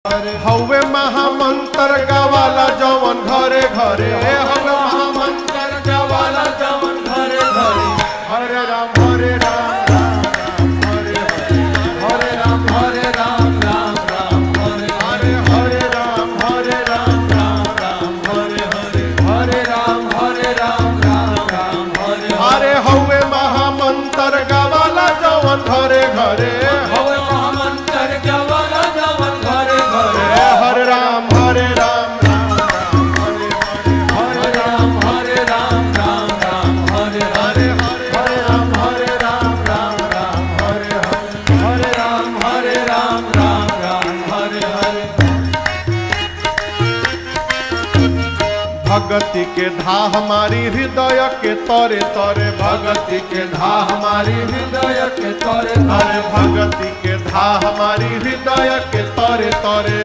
हवे महामंत्र गवाला जवन घरे घरे हवे महामंत्र गवाला जवन घरे घरे हरे राम राम राम हरे हरे राम राम राम हरे हरे राम राम राम हरे हरे राम राम हरे हरे हवे महामंत्र गवाला जवन घरे घरे हवे महामंत्र गवाला जवन घरे घरे हरे राम राम हरे राम राम हरे हरे राम राम हरे हरे राम राम हरे हरे भगति के धा हमारी हृदय के तरे तरे भगति के धा हमारी हृदय के तरे तरे भगति के धा हमारी हृदय के तरे तरे।